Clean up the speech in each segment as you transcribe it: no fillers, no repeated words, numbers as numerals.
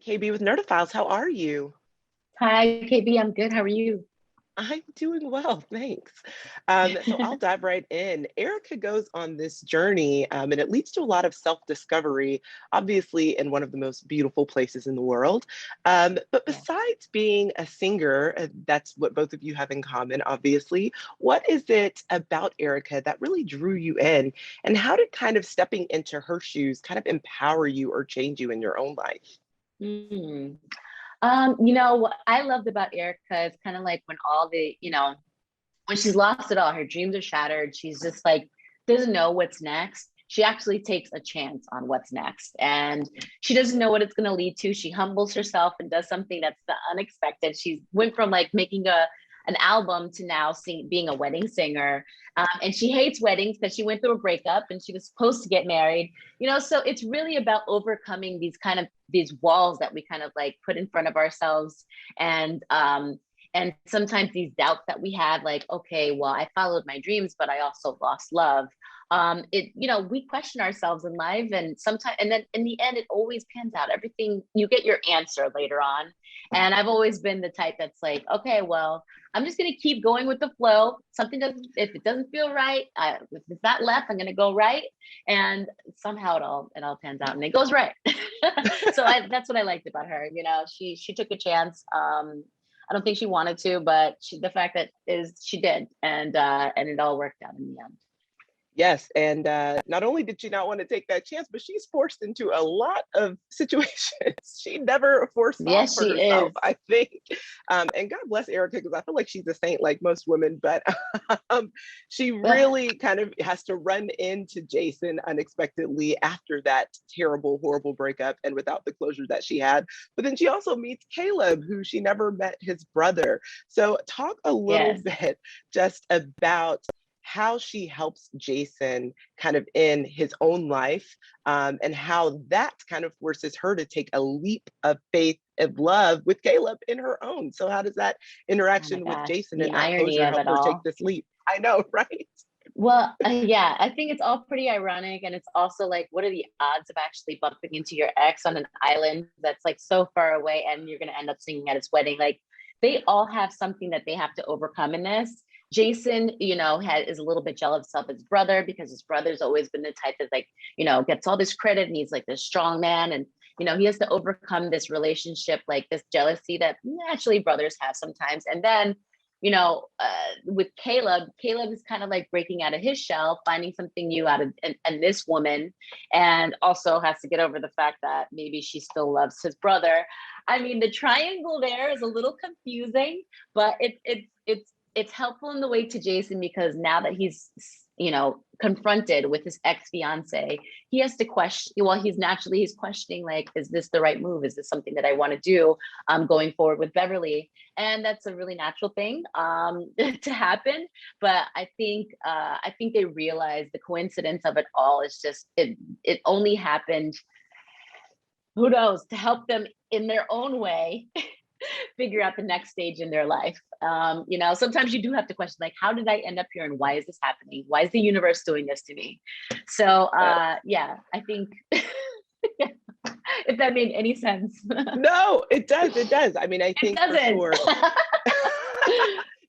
KB with Nerdophiles. How are you? Hi, KB. I'm good. How are you? I'm doing well, thanks. So I'll dive right in. Erica goes on this journey, and it leads to a lot of self-discovery, obviously in one of the most beautiful places in the world. But Yeah. besides being a singer, that's what both of you have in common, obviously. What is it about Erica that really drew you in? And how did kind of stepping into her shoes kind of empower you or change you in your own life? Mm. What I loved about Erica is kind of like when all when she's lost it all, her dreams are shattered. She's just like doesn't know what's next. She actually takes a chance on what's next, and she doesn't know what it's going to lead to. She humbles herself and does something that's the unexpected. She went from like making a an album to now being a wedding singer, and she hates weddings because she went through a breakup and she was supposed to get married. So it's really about overcoming these walls that we kind of like put in front of ourselves, and sometimes these doubts that we have, like, okay, well, I followed my dreams, but I also lost love. We question ourselves in life, and sometimes, and then in the end, it always pans out. Everything, you get your answer later on. And I've always been the type that's like, okay, well, I'm just gonna keep going with the flow. Something doesn't, if it doesn't feel right, if it's not left, I'm gonna go right, and somehow it all pans out and it goes right. So that's what I liked about her. She took a chance. I don't think she wanted to, but the fact that is she did, and it all worked out in the end. Yes, and not only did she not want to take that chance, but she's forced into a lot of situations she never foresaw Yes, for she herself, is. I think. And God bless Erica, because I feel like she's a saint like most women, but she really kind of has to run into Jason unexpectedly after that terrible, horrible breakup and without the closure that she had. But then she also meets Caleb, who she never met his brother. So talk a little Yes. bit just about how she helps Jason kind of in his own life, and how that kind of forces her to take a leap of faith and love with Caleb in her own. So, how does that Oh my interaction with gosh, Jason the and that irony closure of help it her take all. this leap? I know, right? Well, yeah, I think it's all pretty ironic. And it's also like, what are the odds of actually bumping into your ex on an island that's like so far away and you're going to end up singing at his wedding? Like, they all have something that they have to overcome in this. Jason, is a little bit jealous of his brother because his brother's always been the type that, like, gets all this credit and he's like this strong man. And, he has to overcome this relationship, like this jealousy that naturally brothers have sometimes. And then with Caleb is kind of like breaking out of his shell, finding something new out of and this woman, and also has to get over the fact that maybe she still loves his brother. I mean, the triangle there is a little confusing, but it's helpful in the way to Jason because now that he's confronted with his ex-fiance, he has to question. Well, he's questioning, like, is this the right move? Is this something that I want to do going forward with Beverly? And that's a really natural thing to happen. But I think they realize the coincidence of it all is just it only happened, who knows, to help them in their own way figure out the next stage in their life. Sometimes you do have to question, like, how did I end up here and why is this happening? Why is the universe doing this to me? So, yeah, I think if that made any sense. No, it does. It does. I mean, I It think for doesn't. sure.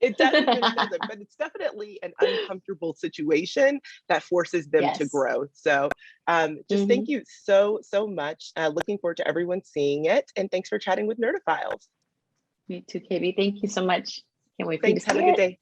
It doesn't, but it doesn't. But it's definitely an uncomfortable situation that forces them to Yes. grow. So just thank Hmm. you so, so much. Looking forward to everyone seeing it. And thanks for chatting with Nerdophiles. Me too, KB. Thank you so much. Can't wait for you to Thanks. Have see a good it. day.